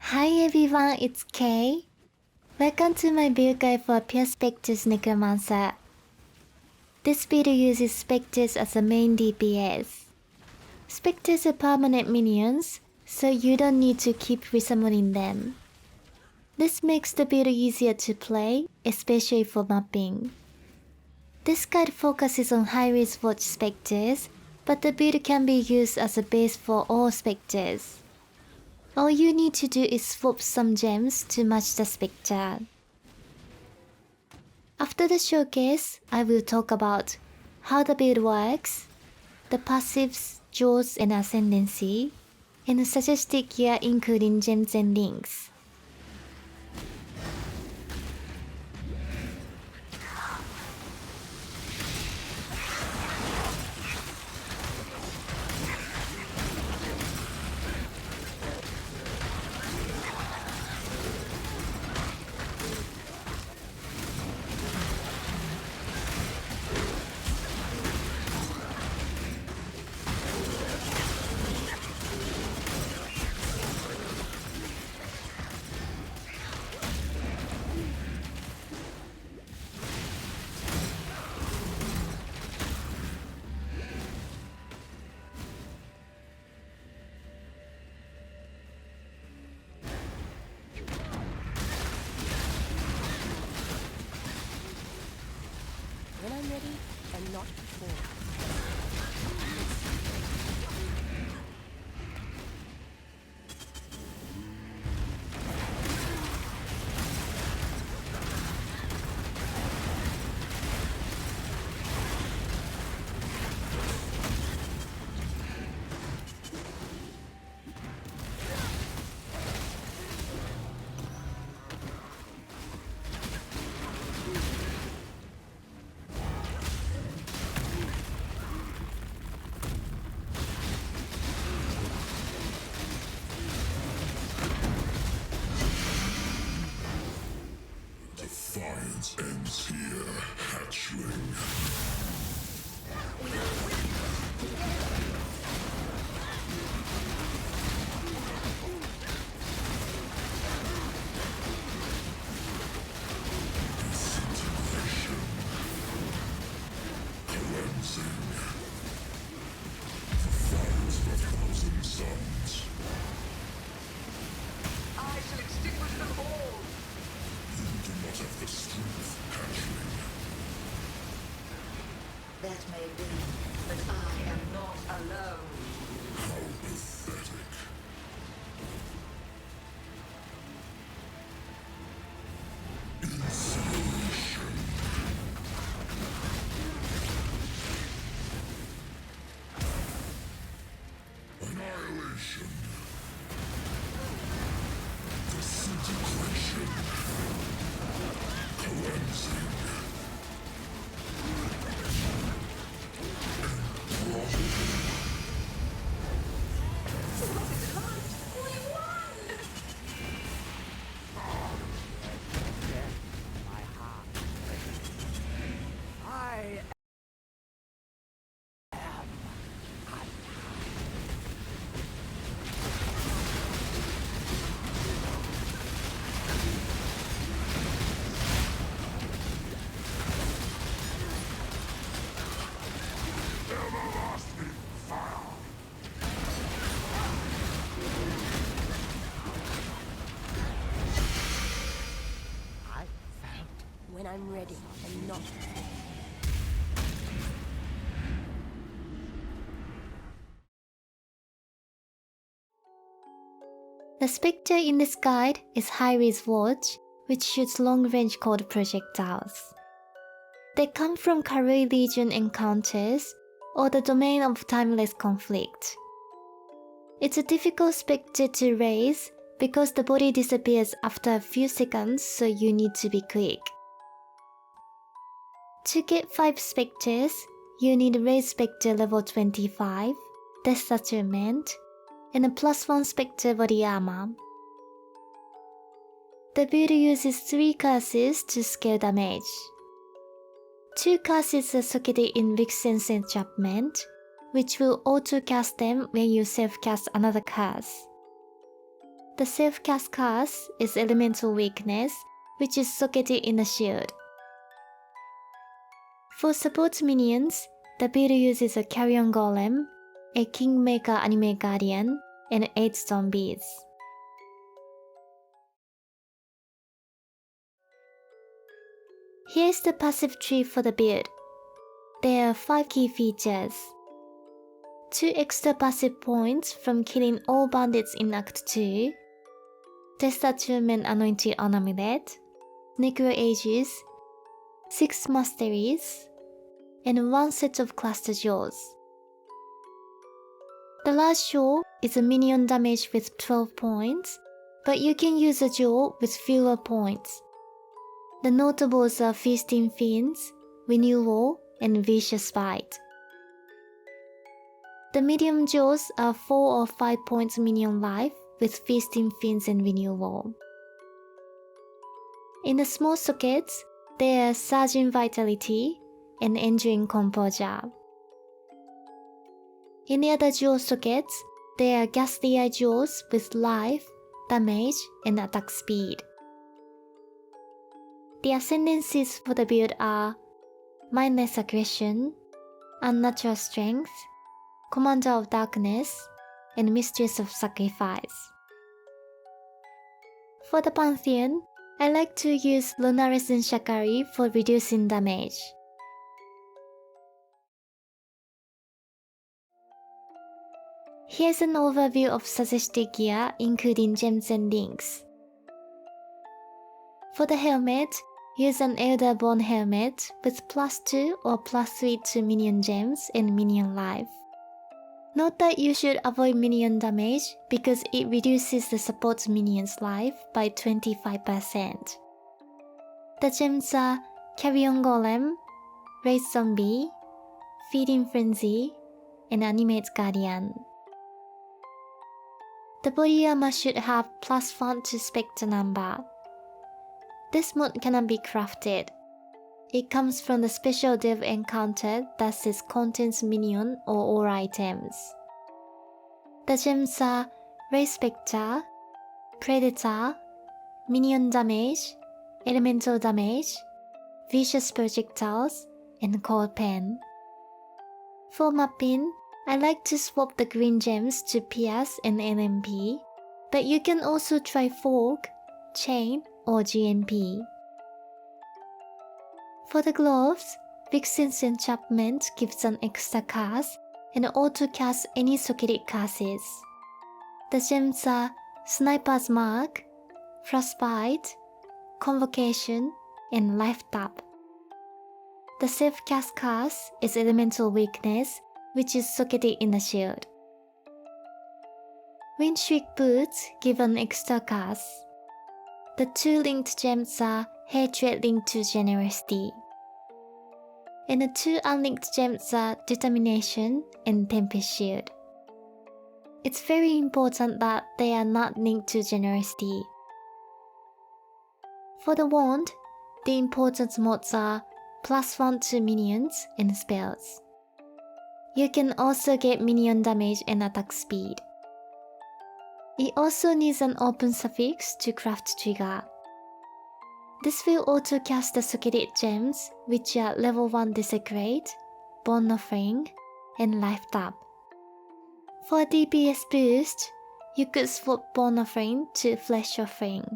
Hi everyone, it's Kay. Welcome to my build guide for Pure Spectres Necromancer. This build uses Spectres as a main DPS. Spectres are permanent minions, so you don't need to keep resummoning them. This makes the build easier to play, especially for mapping. This guide focuses on high-risk watch Spectres, but the build can be used as a base for all Spectres. All you need to do is swap some gems to match the Spectre. After the showcase, I will talk about how the build works, the passives, jaws and ascendancy, and the suggested gear including gems and links. When I'm ready, and not before. Defiance ends here, hatchling. Disintegration. Cleansing. The fires of a thousand suns. I shall extinguish them all! You do not have the strength, hatchling. That may be, but I am not alone. How pathetic. Incineration. Annihilation. Disintegration. Cleansing. I Everlasting fire. found when I'm ready, and not before. The Spectre in this guide is High-Risk Watch, which shoots long-range cold projectiles. They come from Karui Legion encounters or the domain of timeless conflict. It's a difficult Spectre to raise because the body disappears after a few seconds, so you need to be quick. To get 5 Spectres, you need Raise Spectre level 25, Death Attunement, and a +1 Spectre body armor. The build uses 3 curses to scale damage. 2 curses are socketed in Vixen's enchantment, which will auto-cast them when you self-cast another curse. The self-cast curse is elemental weakness, which is socketed in the shield. For support minions, the build uses a Carrion Golem, a Kingmaker Anime Guardian, and 8 zombies. Here's the passive tree for the build. There are 5 key features. 2 extra passive points from killing all bandits in Act 2, Test Attunement Anointed Amulet, Necro Aegis, 6 Masteries, and 1 set of Cluster Jaws. The last jaw is a minion damage with 12 points, but you can use a jaw with fewer points. The notables are Feasting Fiends, Renewal, and Vicious Bite. The medium jaws are 4 or 5 points minion life with Feasting Fiends and Renewal. In the small sockets, there are Surging Vitality and Enduring Composure. In the other jaw sockets, there are Ghastly Eye jaws with life, damage, and attack speed. The ascendancies for the build are Mindless Aggression, Unnatural Strength, Commander of Darkness, and Mistress of Sacrifice. For the Pantheon, I like to use Lunarescent Shakari for reducing damage. Here's an overview of suggested gear including gems and links. For the helmet, use an Elderborn helmet with +2 or +3 to minion gems and minion life. Note that you should avoid minion damage because it reduces the support minion's life by 25%. The gems are Carrion Golem, Race Zombie, Feeding Frenzy, and Animate Guardian. The body armor should have +1 to Spectre number. This mod cannot be crafted. It comes from the special dev encounter that says Contents Minion or all items. The gems are Ray Spectre, Predator, Minion Damage, Elemental Damage, Vicious Projectiles, and Cold Pen. For mapping, I like to swap the green gems to Pierce and LMP, but you can also try Fog, Chain, or GMP. For the gloves, Vixen's Enchantment gives an extra cast and auto-cast any socketed curses. The gems are Sniper's Mark, Frostbite, Convocation, and Life Tap. The self-cast curse is Elemental Weakness, which is socketed in the shield. Windshriek Boots give an extra cast. The 2 linked gems are Hatred linked to Generosity. And the 2 unlinked gems are Determination and Tempest Shield. It's very important that they are not linked to Generosity. For the wand, the important mods are +1 to minions and spells. You can also get minion damage and attack speed. It also needs an open suffix to craft trigger. This will auto-cast the socketed gems, which are level 1 Desecrate, Bone Offering, and Life Tap. For a DPS boost, you could swap Bone Offering to Flesh Offering.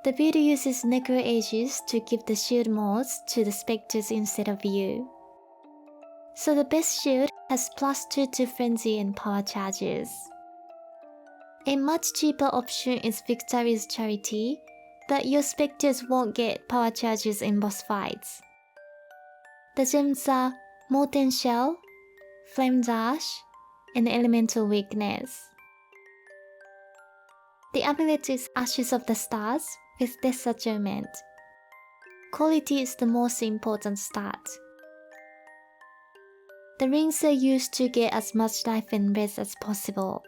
The build uses Necro Aegis to give the shield mods to the specters instead of you. So the best shield has +2 to Frenzy and power charges. A much cheaper option is Victory's Charity, but your specters won't get power charges in boss fights. The gems are Molten Shell, Flame Dash, and Elemental Weakness. The amulet is Ashes of the Stars with Death Adjustment. Quality is the most important stat. The rings are used to get as much life and res as possible.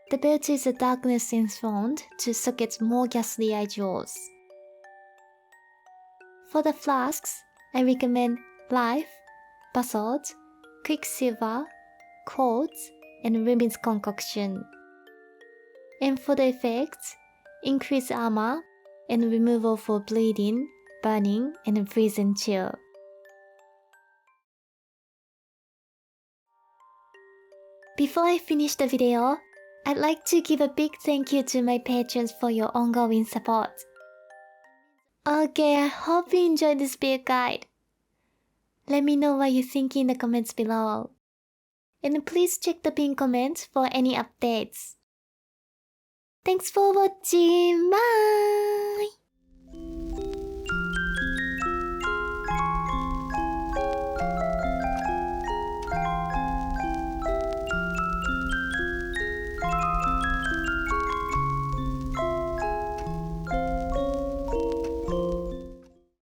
The belt is a Darkness Enthroned to socket more Ghastly Eye jaws. For the flasks, I recommend Life, Basalt, Quicksilver, Quartz, and Ruby's concoction. And for the effects, increase armor and removal for bleeding, burning, and freeze and chill. Before I finish the video, I'd like to give a big thank you to my patrons for your ongoing support. Okay, I hope you enjoyed this build guide. Let me know what you think in the comments below. And please check the pinned comments for any updates. Thanks for watching. Bye!